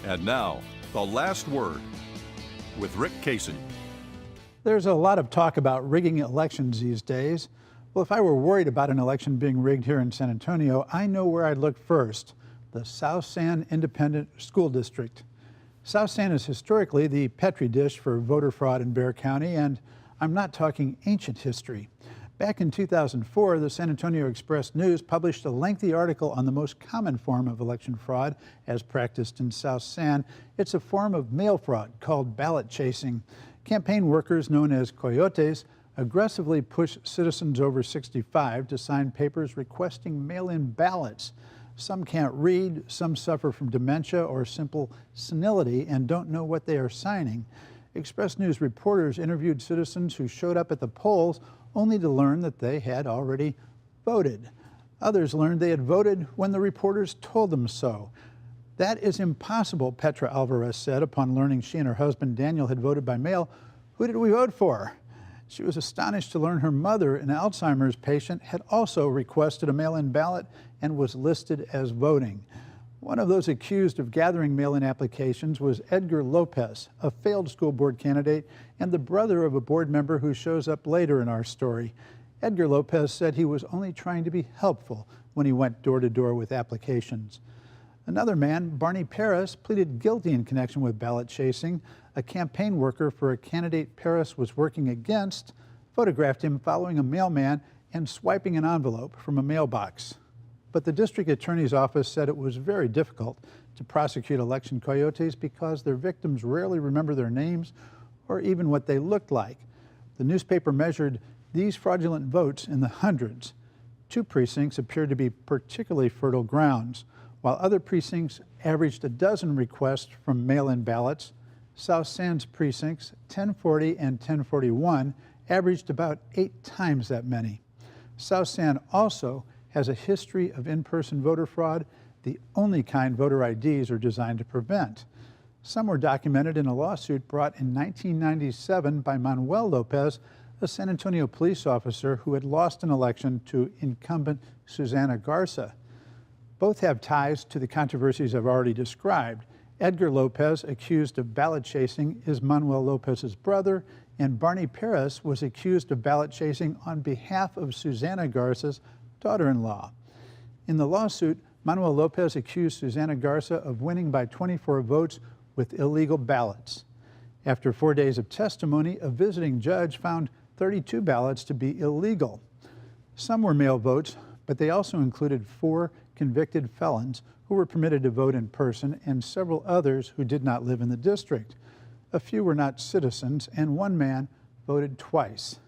And now, the last word with Rick Casey. There's a lot of talk about rigging elections these days. Well, if I were worried about an election being rigged here in San Antonio, I know where I'd look first: the South San Independent School District. South San is historically the petri dish for voter fraud in Bexar County, and I'm not talking ancient history. Back in 2004, the San Antonio Express-News published a lengthy article on the most common form of election fraud as practiced in South San. It's a form of mail fraud called ballot chasing. Campaign workers known as coyotes aggressively push citizens over 65 to sign papers requesting mail-in ballots. Some can't read, some suffer from dementia or simple senility and don't know what they are signing. Express News reporters interviewed citizens who showed up at the polls only to learn that they had already voted. Others learned they had voted when the reporters told them so. That is impossible, Petra Alvarez said upon learning she and her husband Daniel had voted by mail. Who did we vote for? She was astonished to learn her mother, an Alzheimer's patient, had also requested a mail-in ballot and was listed as voting. One of those accused of gathering mail-in applications was Edgar Lopez, a failed school board candidate and the brother of a board member who shows up later in our story. Edgar Lopez said he was only trying to be helpful when he went door to door with applications. Another man, Barney Paris, pleaded guilty in connection with ballot chasing. A campaign worker for a candidate Paris was working against photographed him following a mailman and swiping an envelope from a mailbox. But the district attorney's office said it was very difficult to prosecute election coyotes because their victims rarely remember their names or even what they looked like. The newspaper measured these fraudulent votes in the hundreds. 2 precincts appeared to be particularly fertile grounds, while other precincts averaged a dozen requests from mail-in ballots. South San's precincts 1040 and 1041 averaged about 8 times that many. South San also has a history of in-person voter fraud, the only kind voter IDs are designed to prevent. Some were documented in a lawsuit brought in 1997 by Manuel Lopez, a San Antonio police officer who had lost an election to incumbent Susana Garza. Both have ties to the controversies I've already described. Edgar Lopez, accused of ballot chasing, is Manuel Lopez's brother, and Barney Paris was accused of ballot chasing on behalf of Susana Garza's daughter-in-law. In the lawsuit, Manuel Lopez accused Susana Garza of winning by 24 votes with illegal ballots. After 4 days of testimony, a visiting judge found 32 ballots to be illegal. Some were mail votes, but they also included 4 convicted felons who were permitted to vote in person and several others who did not live in the district. A few were not citizens, and one man voted twice.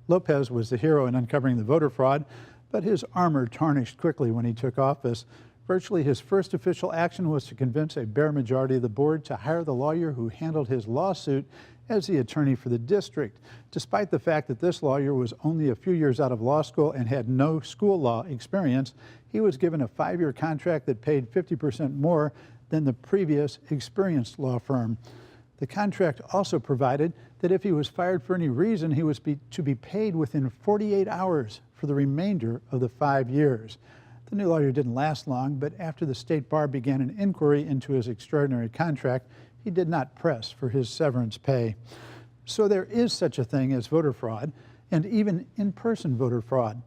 Lopez was the hero in uncovering the voter fraud, but his armor tarnished quickly when he took office. Virtually his first official action was to convince a bare majority of the board to hire the lawyer who handled his lawsuit as the attorney for the district. Despite the fact that this lawyer was only a few years out of law school and had no school law experience, he was given a 5-year contract that paid 50% more than the previous experienced law firm. The contract also provided that if he was fired for any reason, he was to be paid within 48 hours for the remainder of the 5 years. The new lawyer didn't last long, but after the state bar began an inquiry into his extraordinary contract, he did not press for his severance pay. So there is such a thing as voter fraud, and even in-person voter fraud.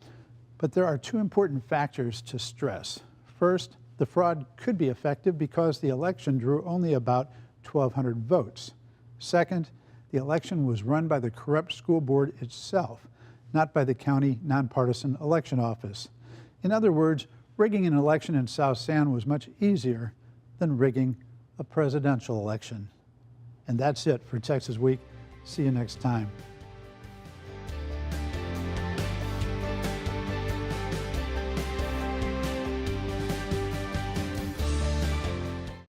But there are 2 important factors to stress. First, the fraud could be effective because the election drew only about 1,200 votes. Second, the election was run by the corrupt school board itself, not by the county nonpartisan election office. In other words, rigging an election in South San was much easier than rigging a presidential election. And that's it for Texas Week. See you next time.